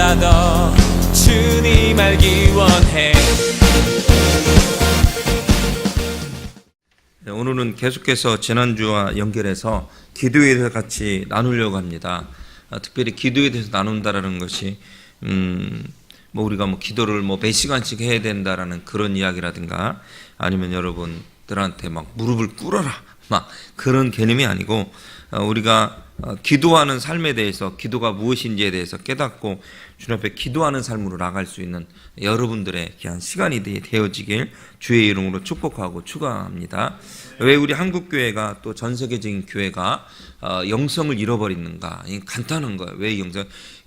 날보다 더 주님 알기 원해. 오늘은 계속해서 지난주와 연결해서 기도에 대해서 같이 나누려고 합니다. 특별히 기도에 대해서 나눈다라는 것이 우리가 기도를 몇 시간씩 해야 된다라는 그런 이야기라든가, 아니면 여러분들한테 무릎을 꿇어라 그런 개념이 아니고, 우리가 기도하는 삶에 대해서, 기도가 무엇인지에 대해서 깨닫고 주님 앞에 기도하는 삶으로 나갈 수 있는 여러분들의 귀한 시간이 되어지길 주의 이름으로 축복하고 축원합니다. 왜 우리 한국교회가 또 전세계적인 교회가 영성을 잃어버리는가? 간단한 거예요. 왜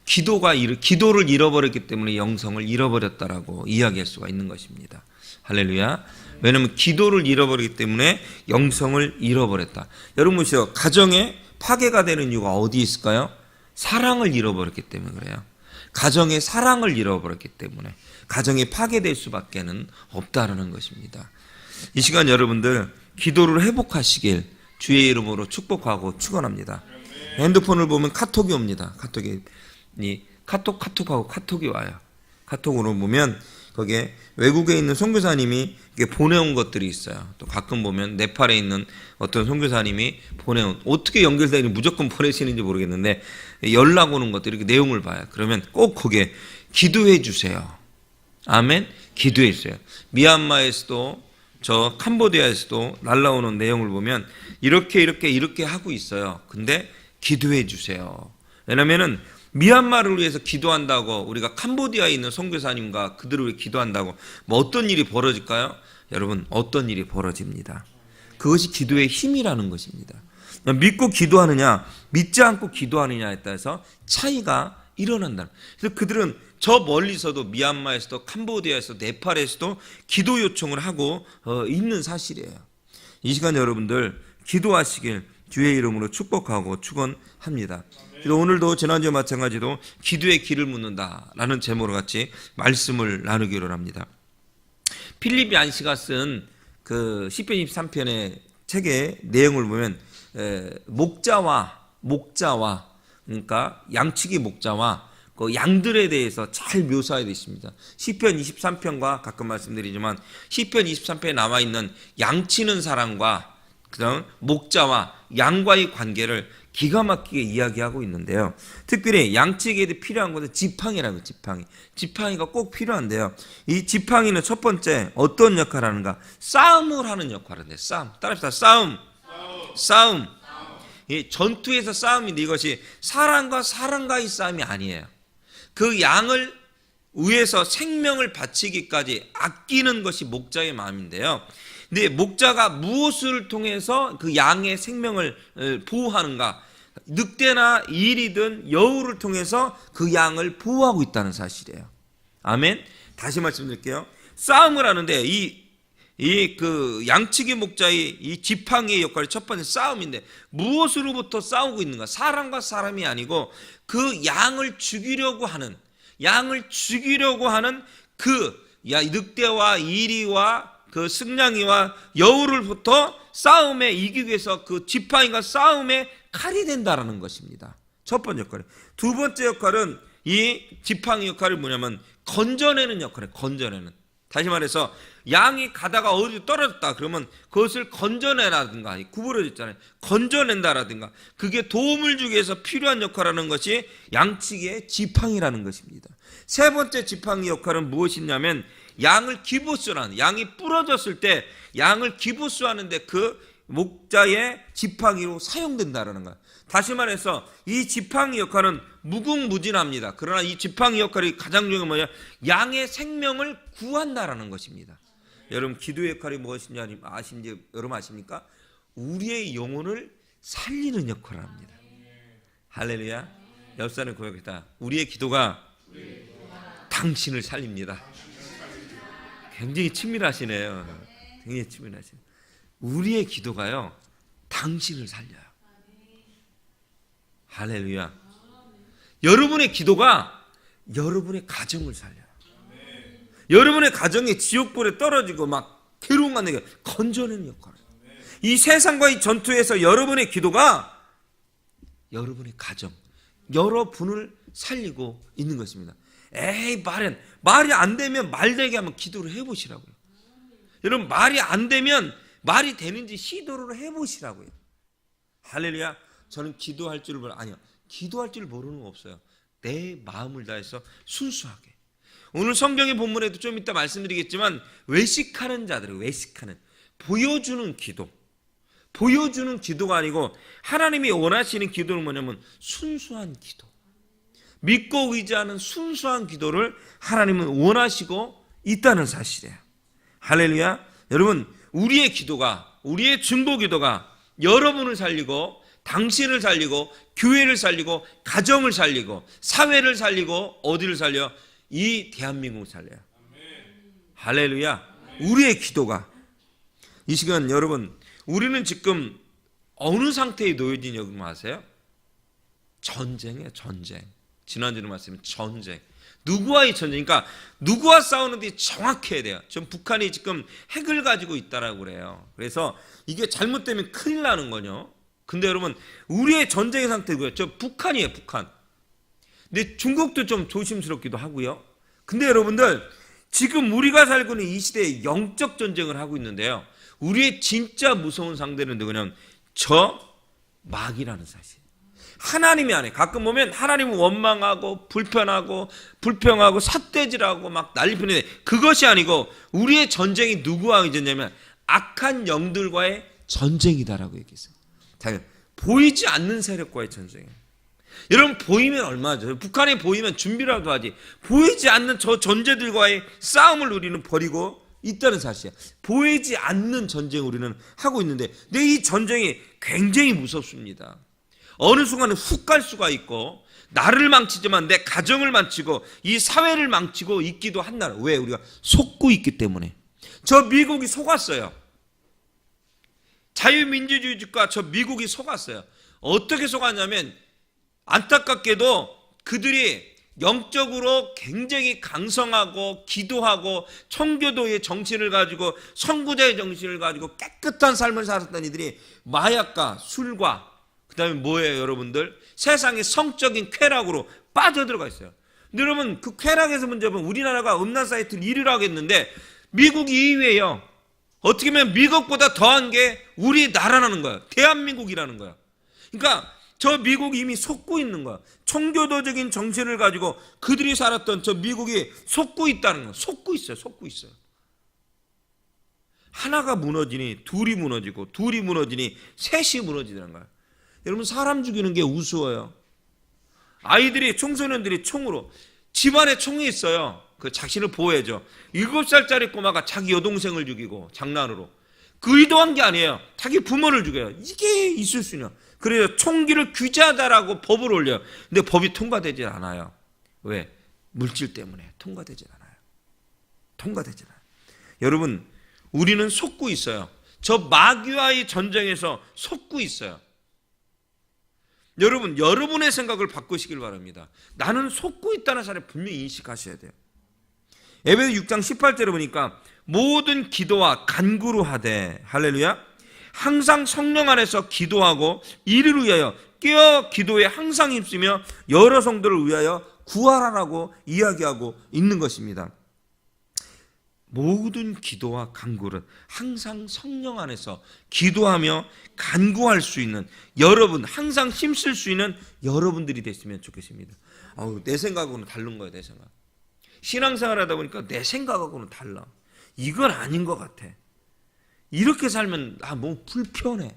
기도를 잃어버렸기 때문에 영성을 잃어버렸다라고 이야기할 수가 있는 것입니다. 할렐루야. 왜냐하면 기도를 잃어버리기 때문에 영성을 잃어버렸다. 여러분 보세요. 가정에 파괴가 되는 이유가 어디 있을까요? 사랑을 잃어버렸기 때문에 그래요. 가정의 사랑을 잃어버렸기 때문에 가정이 파괴될 수밖에는 없다라는 것입니다. 이 시간 여러분들 기도를 회복하시길 주의 이름으로 축복하고 축원합니다. 핸드폰을 보면 카톡이 옵니다. 카톡하고 카톡이 와요. 카톡으로 보면 거기에 외국에 있는 선교사님이 보내온 것들이 있어요. 또 가끔 보면 네팔에 있는 어떤 선교사님이 보내온, 어떻게 연결되니 무조건 보내시는지 모르겠는데 연락 오는 것들, 이렇게 내용을 봐요. 그러면 꼭 거기에 기도해 주세요. 아멘. 기도해 주세요. 미얀마에서도 저 캄보디아에서도 날라오는 내용을 보면 이렇게 하고 있어요. 근데 기도해 주세요. 왜냐면은 미얀마를 위해서 기도한다고 우리가 캄보디아에 있는 선교사님과 그들을 위해 기도한다고 어떤 일이 벌어질까요? 여러분, 어떤 일이 벌어집니다. 그것이 기도의 힘이라는 것입니다. 믿고 기도하느냐 믿지 않고 기도하느냐에 따라서 차이가 일어난다. 그래서 그들은 저 멀리서도 미얀마에서도 캄보디아에서도 네팔에서도 기도 요청을 하고 있는 사실이에요. 이 시간 여러분들 기도하시길 주의 이름으로 축복하고 축원합니다. 오늘도 지난주와 마찬가지로 기도의 길을 묻는다라는 제목으로 같이 말씀을 나누기로 합니다. 필립이 안시가 쓴 그 시편 23편의 책의 내용을 보면 목자와 그러니까 양치기 목자와 그 양들에 대해서 잘 묘사되어 있습니다. 시편 23편과 가끔 말씀드리지만 시편 23편에 나와 있는 양치는 사람과 그다음 목자와 양과의 관계를 기가 막히게 이야기하고 있는데요. 특별히 양치기에 필요한 것은 지팡이라고. 지팡이가 꼭 필요한데요. 이 지팡이는 첫 번째 어떤 역할을 하는가? 싸움을 하는 역할을 해요. 싸움. 따라합시다. 싸움. 이 전투에서 싸움인데 이것이 사람과 사람과의 싸움이 아니에요. 그 양을 위해서 생명을 바치기까지 아끼는 것이 목자의 마음인데요. 근데 목자가 무엇을 통해서 그 양의 생명을 보호하는가? 늑대나 일이든 여우를 통해서 그 양을 보호하고 있다는 사실이에요. 아멘. 다시 말씀드릴게요. 싸움을 하는데 그 양치기 목자의 이 지팡이의 역할이 첫 번째 싸움인데 무엇으로부터 싸우고 있는가? 사람과 사람이 아니고 그 양을 죽이려고 하는 그 늑대와 이리와 그 승냥이와 여우를부터 싸움에 이기기 위해서 그 지팡이가 싸움의 칼이 된다라는 것입니다. 첫 번째 역할이. 두 번째 역할은 이 지팡이 역할이 뭐냐면 건져내는 역할이에요. 건져내는. 다시 말해서 양이 가다가 어디 떨어졌다 그러면 그것을 건져내라든가, 구부러졌잖아요. 건져낸다라든가, 그게 도움을 주기 위해서 필요한 역할을 하는 것이 양치기의 지팡이라는 것입니다. 세 번째 지팡이 역할은 무엇이냐면 양을 기부수하는, 양이 부러졌을 때 양을 기부수하는데 그 목자의 지팡이로 사용된다라는 거예요. 다시 말해서 이 지팡이 역할은 무궁무진합니다. 그러나 이 지팡이 역할이 가장 중요한 건 뭐냐? 양의 생명을 구한다라는 것입니다. 여러분, 기도의 역할이 무엇인지 여러분 아십니까? 우리의 영혼을 살리는 역할을 합니다. 할렐루야. 옆 사람을 고백했다. 우리의 기도가 당신을 살립니다. 굉장히 친밀하시네요. 굉장히 친밀하시네요. 우리의 기도가요, 당신을 살려요. 할렐루야. 여러분의 기도가 여러분의 가정을 살려요. 여러분의 가정이 지옥불에 떨어지고 막 괴로운 관계가 건져내는 역할을 해요. 이 세상과의 전투에서 여러분의 기도가 여러분의 가정, 여러분을 살리고 있는 것입니다. 에이 말이 안 되면 말되게 한번 기도를 해보시라고요. 여러분 말이 안 되면 말이 되는지 시도를 해보시라고요. 할렐루야. 저는 기도할 줄 아니요. 기도할 줄 모르는 거 없어요. 내 마음을 다해서 순수하게. 오늘 성경의 본문에도 좀 이따 말씀드리겠지만 외식하는 자들이 외식하는 보여주는 기도가 아니고 하나님이 원하시는 기도는 뭐냐면 순수한 기도. 믿고 의지하는 순수한 기도를 하나님은 원하시고 있다는 사실이에요. 할렐루야. 여러분 우리의 기도가 우리의 중보 기도가 여러분을 살리고 당신을 살리고 교회를 살리고 가정을 살리고 사회를 살리고 어디를 살려? 이 대한민국을 살려요. 할렐루야. 우리의 기도가 이 시간 여러분 우리는 지금 어느 상태에 놓여진 여러분 아세요? 전쟁이에요. 전쟁. 지난주에 말씀드린 전쟁. 누구와의 전쟁? 그러니까 누구와 싸우는데 정확해야 돼요. 지금 북한이 지금 핵을 가지고 있다라고 그래요. 그래서 이게 잘못되면 큰일 나는 거죠. 근데 여러분 우리의 전쟁의 상태고요. 저 북한이에요. 북한. 근데 중국도 좀 조심스럽기도 하고요. 근데 여러분들 지금 우리가 살고 있는 이 시대에 영적 전쟁을 하고 있는데요. 우리의 진짜 무서운 상대는 누구냐면 저 마귀라는 사실. 하나님이 아니에요. 가끔 보면 하나님은 원망하고 불편하고 불평하고 삿대질하고 막 난리 피는데 그것이 아니고 우리의 전쟁이 누구와의 전쟁이냐면 악한 영들과의 전쟁이다라고 얘기했어요. 자, 보이지 않는 세력과의 전쟁이에요. 여러분 보이면 얼마죠? 북한이 보이면 준비라도 하지. 보이지 않는 저 존재들과의 싸움을 우리는 벌이고 있다는 사실이에요. 보이지 않는 전쟁을 우리는 하고 있는데 근데 이 전쟁이 굉장히 무섭습니다. 어느 순간에 훅 갈 수가 있고 나를 망치지만 내 가정을 망치고 이 사회를 망치고 있기도 한다. 왜? 우리가 속고 있기 때문에. 저 미국이 속았어요. 자유민주주의 국가 저 미국이 속았어요. 어떻게 속았냐면 안타깝게도 그들이 영적으로 굉장히 강성하고 기도하고 청교도의 정신을 가지고 선구자의 정신을 가지고 깨끗한 삶을 살았던 이들이 마약과 술과 그 다음에 뭐예요 여러분들? 세상의 성적인 쾌락으로 빠져들어가 있어요. 근데 여러분 그 쾌락에서 문제는 우리나라가 음란 사이트를 1위로 하겠는데 미국 2위예요. 어떻게 보면 미국보다 더한 게 우리나라라는 거야. 대한민국이라는 거야. 그러니까 저 미국이 이미 속고 있는 거야. 청교도적인 정신을 가지고 그들이 살았던 저 미국이 속고 있다는 거야. 속고 있어요. 속고 있어요. 하나가 무너지니 둘이 무너지고 둘이 무너지니 셋이 무너지는 거야. 여러분 사람 죽이는 게 우스워요. 아이들이 청소년들이 총으로 집안에 총이 있어요. 그 자신을 보호해줘. 7살짜리 꼬마가 자기 여동생을 죽이고 장난으로 그 의도한 게 아니에요. 자기 부모를 죽여요. 이게 있을 수 있냐. 그래서 총기를 규제하다라고 법을 올려요. 근데 법이 통과되지 않아요. 왜? 물질 때문에 통과되지 않아요. 통과되지 않아요. 여러분 우리는 속고 있어요. 저 마귀와의 전쟁에서 속고 있어요. 여러분 여러분의 생각을 바꾸시길 바랍니다. 나는 속고 있다는 사실을 분명히 인식하셔야 돼요. 에베소 6장 18절에 보니까 모든 기도와 간구로 하되 할렐루야 항상 성령 안에서 기도하고 이를 위하여 깨어 기도에 항상 힘쓰며 여러 성도를 위하여 구하라라고 이야기하고 있는 것입니다. 모든 기도와 간구를 항상 성령 안에서 기도하며 간구할 수 있는 여러분 항상 힘쓸 수 있는 여러분들이 됐으면 좋겠습니다. 내 생각하고는 다른 거예요. 내 생각. 신앙생활 하다 보니까 내 생각하고는 달라. 이건 아닌 것 같아. 이렇게 살면 너무 불편해.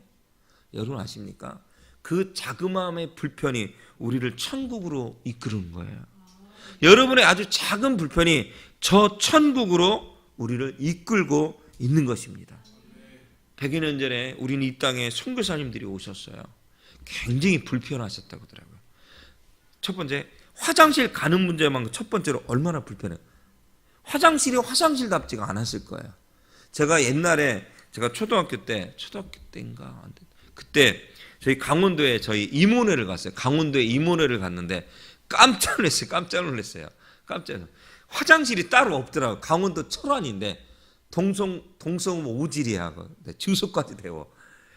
여러분 아십니까? 그 자그마함의 불편이 우리를 천국으로 이끄는 거예요. 여러분의 아주 작은 불편이 저 천국으로 우리를 이끌고 있는 것입니다. 100여 년 전에 우리는 이 땅에 선교사님들이 오셨어요. 굉장히 불편하셨다고 하더라고요. 첫 번째 화장실 가는 문제만 첫 번째로 얼마나 불편해요. 화장실이 화장실답지가 않았을 거예요. 제가 옛날에 제가 초등학교 때인가 그때 저희 강원도에 저희 이모네를 갔어요. 강원도에 이모네를 갔는데 깜짝 놀랐어요. 화장실이 따로 없더라고요. 강원도 철원인데 동성 오지리야. 주소까지 대워.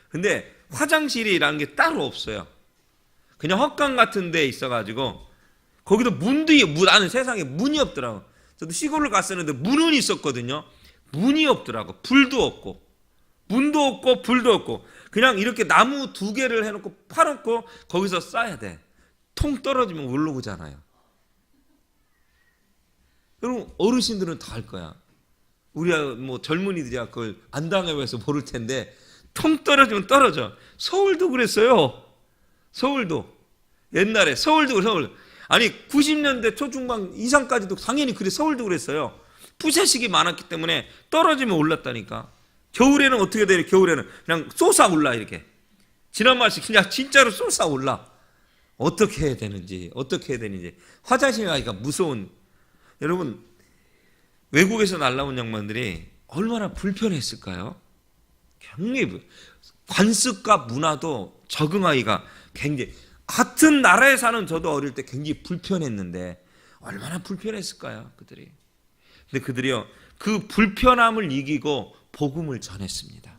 근데 화장실이라는 게 따로 없어요. 그냥 헛강 같은 데 있어가지고 거기도 나는 세상에 문이 없더라고. 저도 시골을 갔었는데 문은 있었거든요. 문이 없더라고. 불도 없고 문도 없고 불도 없고 그냥 이렇게 나무 2개를 해놓고 파놓고 거기서 싸야 돼. 통 떨어지면 올라오잖아요. 여러분 어르신들은 다 할 거야. 우리야 뭐 젊은이들이야 그걸 안 당해봐서 모를 텐데 통 떨어지면 떨어져. 서울도 그랬어요. 서울도 옛날에 서울 아니 90년대 초중반 이상까지도 당연히 그래. 서울도 그랬어요. 부채식이 많았기 때문에 떨어지면 올랐다니까. 겨울에는 어떻게 돼? 겨울에는 그냥 솟아올라. 이렇게 지난 말씀 그냥 진짜로 솟아올라. 어떻게 해야 되는지 화장실 가기가 무서운. 여러분 외국에서 날라온 양반들이 얼마나 불편했을까요? 굉장히 관습과 문화도 적응하기가 굉장히, 같은 나라에 사는 저도 어릴 때 굉장히 불편했는데 얼마나 불편했을까요? 그들이. 근데 그들이요 그 불편함을 이기고 복음을 전했습니다.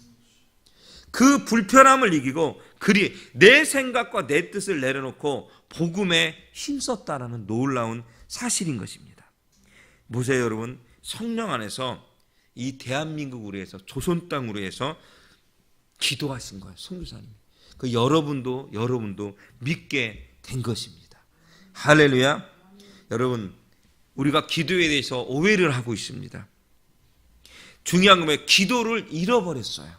그 불편함을 이기고 그리 내 생각과 내 뜻을 내려놓고 복음에 힘썼다라는 놀라운 사실인 것입니다. 보세요 여러분, 성령 안에서 이 대한민국으로 해서 조선 땅으로 해서 기도하신 거예요. 선교사님이. 그 여러분도 믿게 된 것입니다. 할렐루야. 여러분 우리가 기도에 대해서 오해를 하고 있습니다. 중요한 건 기도를 잃어버렸어요.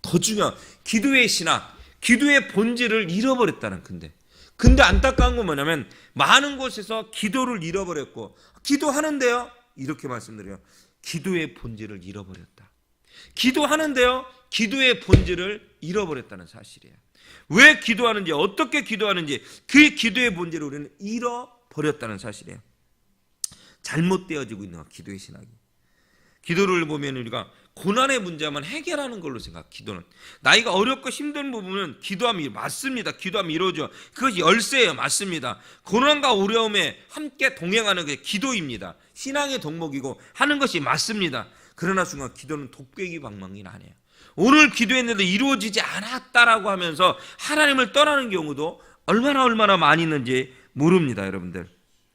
더 중요한 기도의 신학, 기도의 본질을 잃어버렸다는. 근데 안타까운 건 뭐냐면 많은 곳에서 기도를 잃어버렸고, 기도하는데요 이렇게 말씀드려요. 기도의 본질을 잃어버렸다. 기도하는데요 기도의 본질을 잃어버렸다는 사실이에요. 왜 기도하는지, 어떻게 기도하는지 그 기도의 본질을 우리는 잃어버렸다는 사실이에요. 잘못되어지고 있는 거, 기도의 신학이. 기도를 보면 우리가 고난의 문제만 해결하는 걸로 생각. 기도는 나이가 어렵고 힘든 부분은 기도하면 맞습니다. 기도하면 이루어져. 그것이 열쇠예요. 맞습니다. 고난과 어려움에 함께 동행하는 게 기도입니다. 신앙의 덕목이고 하는 것이 맞습니다. 그러나 순간 기도는 독배기 방망이는 아니에요. 오늘 기도했는데 이루어지지 않았다라고 하면서 하나님을 떠나는 경우도 얼마나 많이 있는지 모릅니다. 여러분들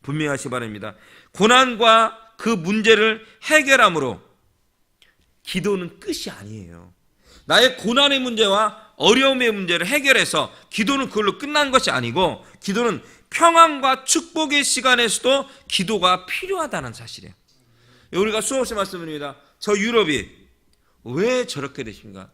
분명히 하시 바랍니다. 고난과 그 문제를 해결함으로 기도는 끝이 아니에요. 나의 고난의 문제와 어려움의 문제를 해결해서 기도는 그걸로 끝난 것이 아니고, 기도는 평안과 축복의 시간에서도 기도가 필요하다는 사실이에요. 우리가 수없이 말씀드립니다. 저 유럽이 왜 저렇게 되십니까?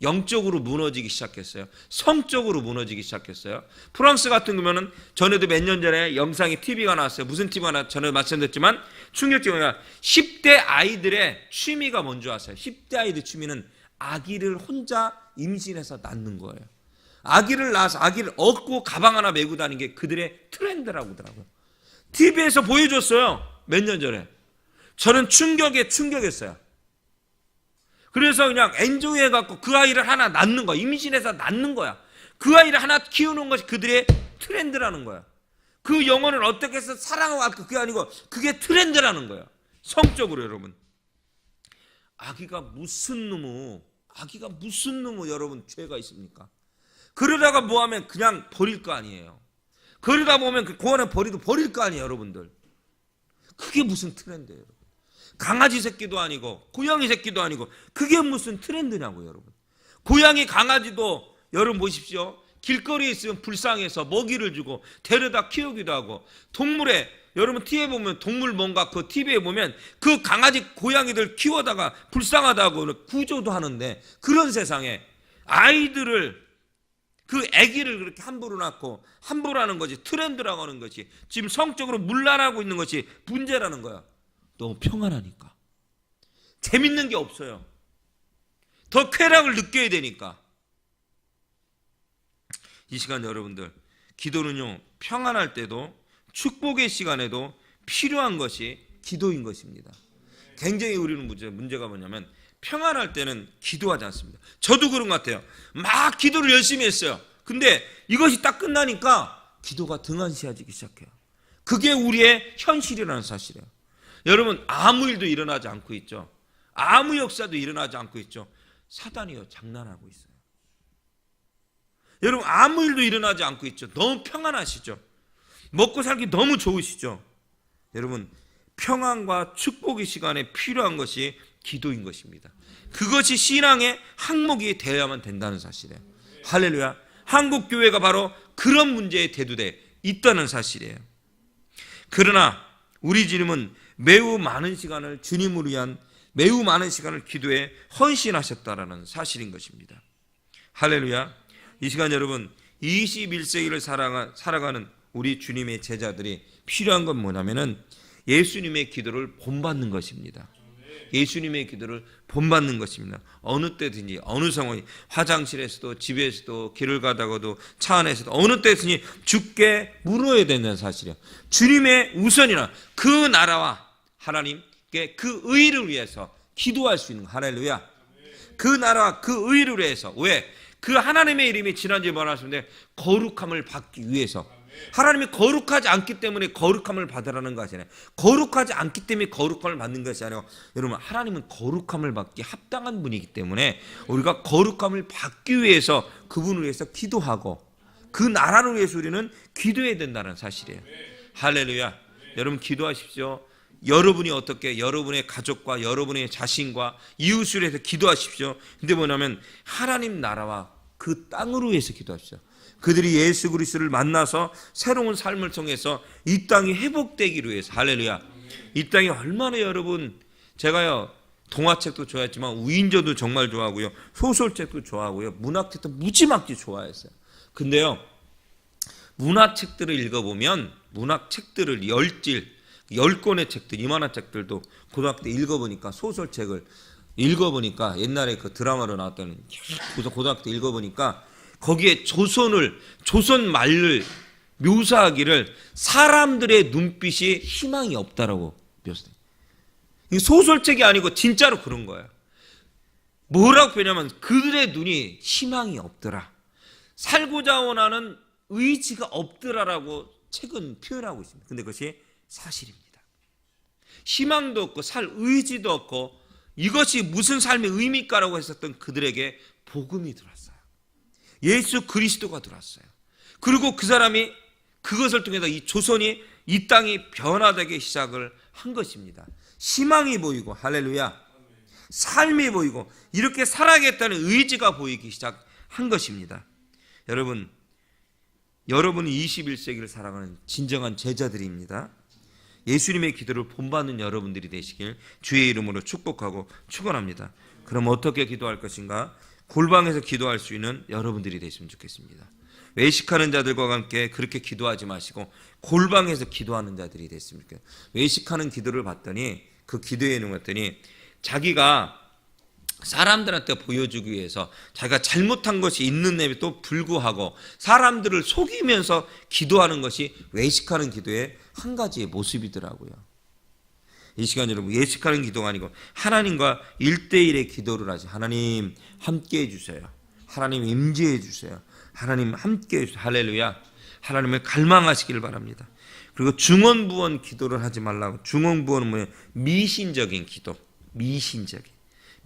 영적으로 무너지기 시작했어요. 성적으로 무너지기 시작했어요. 프랑스 같은 경우는 전에도 몇 년 전에 영상이 TV가 나왔어요. 무슨 TV가 나왔 전에 말씀드렸지만 충격적이야. 10대 아이들의 취미가 뭔지 아세요? 10대 아이들 취미는 아기를 혼자 임신해서 낳는 거예요. 아기를 낳아서 아기를 얻고 가방 하나 메고 다니는 게 그들의 트렌드라고 하더라고요. TV에서 보여줬어요. 몇 년 전에. 저는 충격했어요. 그래서 그냥 엔조이해갖고 그 아이를 하나 낳는 거야. 임신해서 낳는 거야. 그 아이를 하나 키우는 것이 그들의 트렌드라는 거야. 그 영혼을 어떻게 해서 사랑하고 그게 아니고 그게 트렌드라는 거야. 성적으로. 여러분 아기가 무슨 놈의 여러분 죄가 있습니까? 그러다가 뭐하면 그냥 버릴 거 아니에요. 그러다 보면 그 고안에 버릴 거 아니에요. 여러분들 그게 무슨 트렌드예요? 여러분. 강아지 새끼도 아니고 고양이 새끼도 아니고 그게 무슨 트렌드냐고요. 여러분 고양이 강아지도 여러분 보십시오. 길거리에 있으면 불쌍해서 먹이를 주고 데려다 키우기도 하고, 동물에 여러분 TV에 보면 동물 뭔가 그 TV에 보면 그 강아지 고양이들 키워다가 불쌍하다고 구조도 하는데, 그런 세상에 아이들을 그 아기를 그렇게 함부로 낳고 함부로 하는 것이 트렌드라고 하는 것이 지금 성적으로 문란하고 있는 것이 문제라는 거야. 너무 평안하니까 재밌는 게 없어요. 더 쾌락을 느껴야 되니까. 이 시간 여러분들 기도는요 평안할 때도 축복의 시간에도 필요한 것이 기도인 것입니다. 굉장히 우리는 문제가 뭐냐면 평안할 때는 기도하지 않습니다. 저도 그런 것 같아요. 막 기도를 열심히 했어요. 근데 이것이 딱 끝나니까 기도가 등한시해지기 시작해요. 그게 우리의 현실이라는 사실이에요. 여러분 아무 일도 일어나지 않고 있죠. 아무 역사도 일어나지 않고 있죠. 사단이요 장난하고 있어요. 여러분 아무 일도 일어나지 않고 있죠. 너무 평안하시죠. 먹고 살기 너무 좋으시죠? 여러분, 평안과 축복의 시간에 필요한 것이 기도인 것입니다. 그것이 신앙의 항목이 되어야만 된다는 사실이에요. 할렐루야. 한국 교회가 바로 그런 문제에 대두돼 있다는 사실이에요. 그러나 우리 주님은 매우 많은 시간을 주님을 위한 매우 많은 시간을 기도에 헌신하셨다라는 사실인 것입니다. 할렐루야. 이 시간 여러분, 21세기를 살아가는 우리 주님의 제자들이 필요한 건 뭐냐면은 예수님의 기도를 본받는 것입니다. 예수님의 기도를 본받는 것입니다. 어느 때든지 어느 상황이, 화장실에서도 집에서도 길을 가다가도 차 안에서도 어느 때든지 주께 물어야 된다는 사실이에요. 주님의 우선이나 그 나라와 하나님께 그 의를 위해서 기도할 수 있는 거. 할렐루야. 그 나라와 그 의를 위해서. 왜? 그 하나님의 이름이 지난주에 말했는데 거룩함을 받기 위해서. 하나님이 거룩하지 않기 때문에 거룩함을 받으라는 것이 아니라, 거룩하지 않기 때문에 거룩함을 받는 것이 아니라, 여러분, 하나님은 거룩함을 받기 합당한 분이기 때문에 우리가 거룩함을 받기 위해서 그분을 위해서 기도하고 그 나라를 위해서 우리는 기도해야 된다는 사실이에요. 할렐루야. 여러분, 기도하십시오. 여러분이 어떻게 여러분의 가족과 여러분의 자신과 이웃을 위해서 기도하십시오. 근데 뭐냐면 하나님 나라와 그 땅으로 위해서 기도하십시오. 그들이 예수 그리스도를 만나서 새로운 삶을 통해서 이 땅이 회복되기를 위해서. 할렐루야. 이 땅이 얼마나 여러분, 제가요 동화책도 좋아했지만 위인전도 정말 좋아하고요, 소설책도 좋아하고요, 문학책도 무지막지 좋아했어요. 근데요, 문학책들을 읽어보면, 문학책들을 10권의 책들, 이만한 책들도 고등학교 때 읽어보니까, 소설책을 읽어보니까, 옛날에 그 드라마로 나왔던 고등학교 때 읽어보니까 거기에 조선 말을 묘사하기를 사람들의 눈빛이 희망이 없다라고 묘사해요. 이게 소설책이 아니고 진짜로 그런 거예요. 뭐라고 표현하면 그들의 눈이 희망이 없더라, 살고자 원하는 의지가 없더라라고 책은 표현하고 있습니다. 근데 그것이 사실입니다. 희망도 없고 살 의지도 없고 이것이 무슨 삶의 의미일까라고 했었던 그들에게 복음이 들어왔어요. 예수 그리스도가 들어왔어요. 그리고 그 사람이 그것을 통해서 이 조선이, 이 땅이 변화되기 시작을 한 것입니다. 희망이 보이고, 할렐루야, 삶이 보이고, 이렇게 살아야겠다는 의지가 보이기 시작한 것입니다. 여러분은 21세기를 살아가는 진정한 제자들입니다. 예수님의 기도를 본받는 여러분들이 되시길 주의 이름으로 축복하고 축원합니다. 그럼 어떻게 기도할 것인가? 골방에서 기도할 수 있는 여러분들이 되시면 좋겠습니다. 외식하는 자들과 함께 그렇게 기도하지 마시고 골방에서 기도하는 자들이 됐으면 좋겠어요. 외식하는 기도를 봤더니, 그 기도에 있는 것 같더니 자기가 사람들한테 보여주기 위해서 자기가 잘못한 것이 있는데도 불구하고 사람들을 속이면서 기도하는 것이 외식하는 기도의 한 가지의 모습이더라고요. 이 시간 여러분, 예식하는 기도가 아니고 하나님과 1대1의 기도를 하지. 하나님 함께 해주세요. 하나님 임재해 주세요. 하나님 함께 해주세요. 할렐루야. 하나님을 갈망하시길 바랍니다. 그리고 중언부언 기도를 하지 말라고. 중언부언은 뭐예요? 미신적인 기도.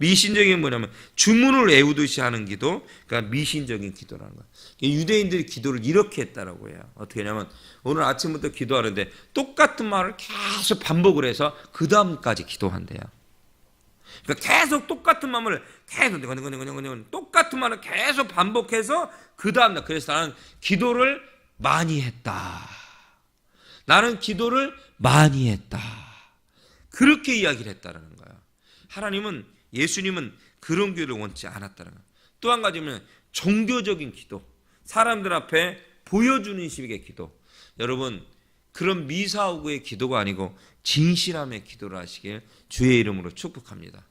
미신적인 뭐냐면 주문을 외우듯이 하는 기도, 그러니까 미신적인 기도라는 거예요. 유대인들이 기도를 이렇게 했다라고 해요. 어떻게 하냐면 오늘 아침부터 기도하는데 똑같은 말을 계속 반복을 해서 그 다음까지 기도한대요. 그러니까 계속 똑같은 말을 똑같은 말을 계속 반복해서 그 다음날. 그래서 나는 기도를 많이 했다. 나는 기도를 많이 했다. 그렇게 이야기를 했다라는 거예요. 예수님은 그런 기도를 원치 않았다는 거예요. 또 한 가지는 종교적인 기도, 사람들 앞에 보여주는 식의 기도. 여러분, 그런 미사오구의 기도가 아니고 진실함의 기도를 하시길 주의 이름으로 축복합니다.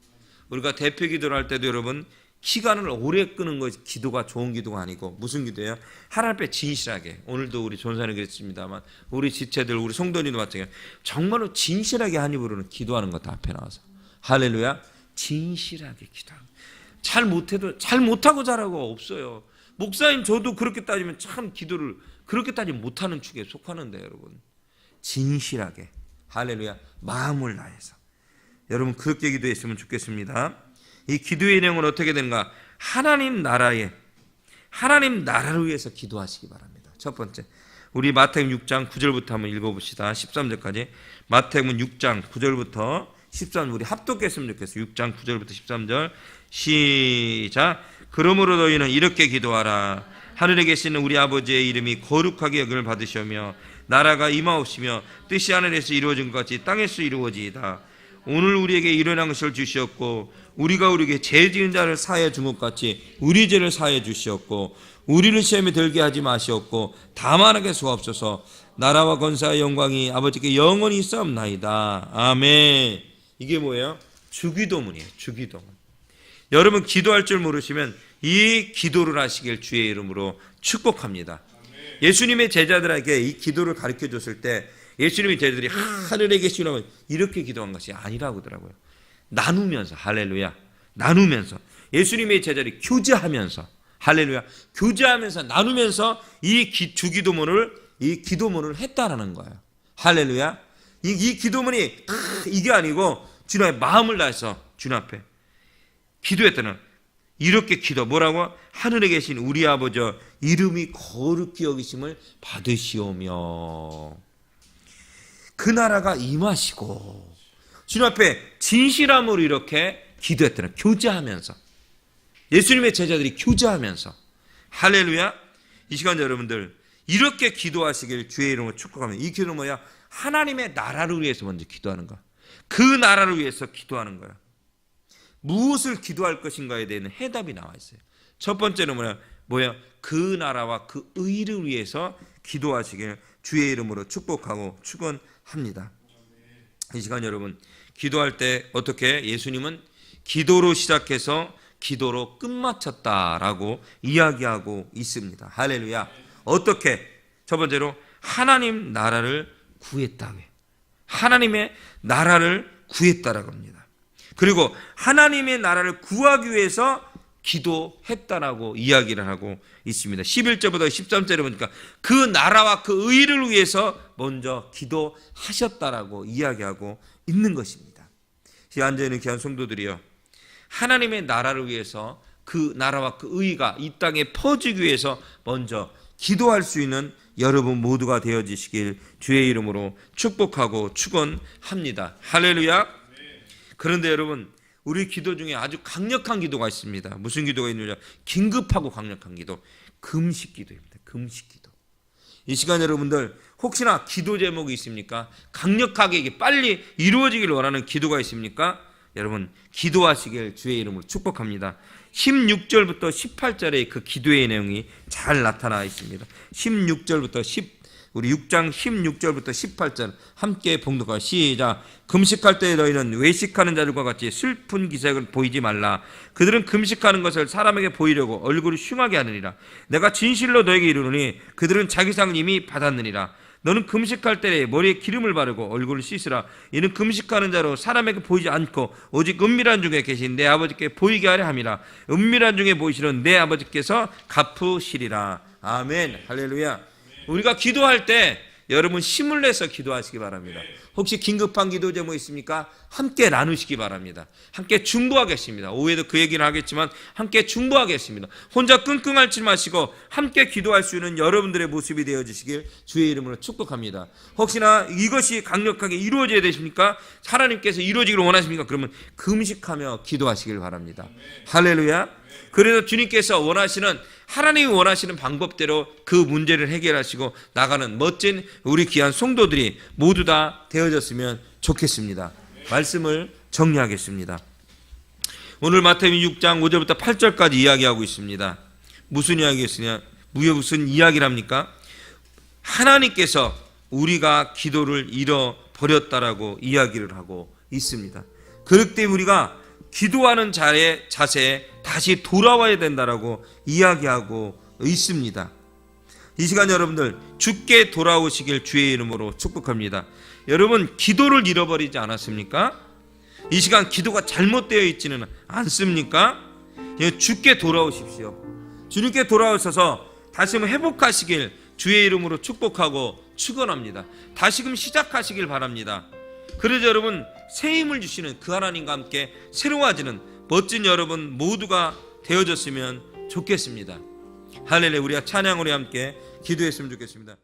우리가 대표 기도를 할 때도 여러분, 시간을 오래 끄는 것이 기도가 좋은 기도가 아니고 무슨 기도예요? 하나님 앞에 진실하게. 오늘도 우리 전사는 그랬습니다만 우리 지체들, 우리 성도님도 마찬가지예요. 정말로 진실하게 한 입으로는 기도하는 것 앞에 나와서. 할렐루야. 진실하게 기도하는. 잘 못하고 잘하고 없어요. 목사님, 저도 그렇게 따지면 참 기도를 그렇게 따지면 못하는 축에 속하는데, 여러분 진실하게, 할렐루야, 마음을 다해서 여러분 그렇게 기도했으면 좋겠습니다. 이 기도의 내용은 어떻게 되는가? 하나님 나라를 위해서 기도하시기 바랍니다. 첫 번째, 우리 마태복음 6장 9절부터 한번 읽어봅시다. 13절까지. 마태복음 6장 9절부터 13절 우리 합독했으면 좋겠어요. 6장 9절부터 13절 시작. 그러므로 너희는 이렇게 기도하라. 하늘에 계시는 우리 아버지의 이름이 거룩하게 여김을 받으시오며 나라가 임하옵시며 뜻이 하늘에서 이루어진 것 같이 땅에서 이루어지이다. 오늘 우리에게 일어난 것을 주시었고 우리가 우리에게 죄 지은 자를 사하여 준 것 같이 우리 죄를 사하여 주시었고 우리를 시험에 들게 하지 마시옵고 다만 하게 수옵소서. 나라와 권세와 영광이 아버지께 영원히 있사옵나이다. 아멘. 이게 뭐예요? 주기도문이에요. 주기도문. 여러분 기도할 줄 모르시면 이 기도를 하시길 주의 이름으로 축복합니다. 예수님의 제자들에게 이 기도를 가르쳐 줬을 때 예수님의 제자들이 하늘에 계시라고 이렇게 기도한 것이 아니라고 하더라고요. 나누면서, 할렐루야, 나누면서 예수님의 제자들이 교제하면서, 할렐루야, 교제하면서 나누면서 이 주기도문을 이 기도문을 했다라는 거예요. 할렐루야. 이 기도문이 이게 아니고 주님의 마음을 다해서 주님 앞에 기도했다는, 이렇게 기도 뭐라고? 하늘에 계신 우리 아버지 이름이 거룩히 여기심을 받으시오며 그 나라가 임하시고, 주님 앞에 진실함으로 이렇게 기도했다는, 교제하면서 예수님의 제자들이 교제하면서, 할렐루야. 이 시간 여러분들 이렇게 기도하시길 주의 이름으로 축복합니다. 이 기도는 뭐야? 하나님의 나라를 위해서 먼저 기도하는 거, 그 나라를 위해서 기도하는 거야. 무엇을 기도할 것인가에 대한 해답이 나와 있어요. 첫 번째는 뭐야? 그 나라와 그 의를 위해서 기도하시길 주의 이름으로 축복하고 축원합니다. 이 시간 여러분 기도할 때 어떻게? 예수님은 기도로 시작해서 기도로 끝마쳤다라고 이야기하고 있습니다. 할렐루야. 어떻게? 첫 번째로 하나님 나라를 구했다. 하나님의 나라를 구했다라고 합니다. 그리고 하나님의 나라를 구하기 위해서 기도했다라고 이야기를 하고 있습니다. 11절부터 13절에 보니까 그 나라와 그 의를 위해서 먼저 기도하셨다라고 이야기하고 있는 것입니다. 이 앉아있는 귀한 성도들이요, 하나님의 나라를 위해서 그 나라와 그 의가 이 땅에 퍼지기 위해서 먼저 기도할 수 있는 여러분 모두가 되어지시길 주의 이름으로 축복하고 축원합니다. 할렐루야. 그런데 여러분 우리 기도 중에 아주 강력한 기도가 있습니다. 무슨 기도가 있느냐? 긴급하고 강력한 기도, 금식 기도입니다. 금식 기도. 이 시간 여러분들 혹시나 기도 제목이 있습니까? 강력하게 이게 빨리 이루어지기를 원하는 기도가 있습니까? 여러분 기도하시길 주의 이름으로 축복합니다. 16절부터 18절의 그 기도의 내용이 잘 나타나 있습니다. 16절부터 우리 6장 16절부터 18절 함께 봉독하자. 시작. 금식할 때 너희는 외식하는 자들과 같이 슬픈 기색을 보이지 말라. 그들은 금식하는 것을 사람에게 보이려고 얼굴을 흉하게 하느니라. 내가 진실로 너에게 이르노니 그들은 자기 상을 이미 받았느니라. 너는 금식할 때에 머리에 기름을 바르고 얼굴을 씻으라. 이는 금식하는 자로 사람에게 보이지 않고 오직 은밀한 중에 계신 내 아버지께 보이게 하려 함이라. 은밀한 중에 보이시는 내 아버지께서 갚으시리라. 아멘. 할렐루야. 우리가 기도할 때 여러분 힘을 내서 기도하시기 바랍니다. 혹시 긴급한 기도 제목 있습니까? 함께 나누시기 바랍니다. 함께 중보하겠습니다. 오후에도 그 얘기를 하겠지만 함께 중보하겠습니다. 혼자 끙끙 앓지 마시고 함께 기도할 수 있는 여러분들의 모습이 되어주시길 주의 이름으로 축복합니다. 혹시나 이것이 강력하게 이루어져야 되십니까? 하나님께서 이루어지기를 원하십니까? 그러면 금식하며 기도하시길 바랍니다. 할렐루야. 그래서 주님께서 원하시는, 하나님이 원하시는 방법대로 그 문제를 해결하시고 나가는 멋진 우리 귀한 성도들이 모두 다 되어졌으면 좋겠습니다. 말씀을 정리하겠습니다. 오늘 마태복음 6장 5절부터 8절까지 이야기하고 있습니다. 무슨 이야기였으냐? 무슨 이야기를 합니까? 하나님께서 우리가 기도를 잃어버렸다라고 이야기를 하고 있습니다. 그렇기 때문에 우리가 기도하는 자세에 다시 돌아와야 된다라고 이야기하고 있습니다. 이 시간 여러분들 주께 돌아오시길 주의 이름으로 축복합니다. 여러분 기도를 잃어버리지 않았습니까? 이 시간 기도가 잘못되어 있지는 않습니까? 주께 돌아오십시오. 주님께 돌아오셔서 다시금 회복하시길 주의 이름으로 축복하고 축원합니다. 다시금 시작하시길 바랍니다. 그래서 여러분 새 힘을 주시는 그 하나님과 함께 새로워지는 멋진 여러분 모두가 되어졌으면 좋겠습니다. 할렐루야. 우리가 찬양으로 함께 기도했으면 좋겠습니다.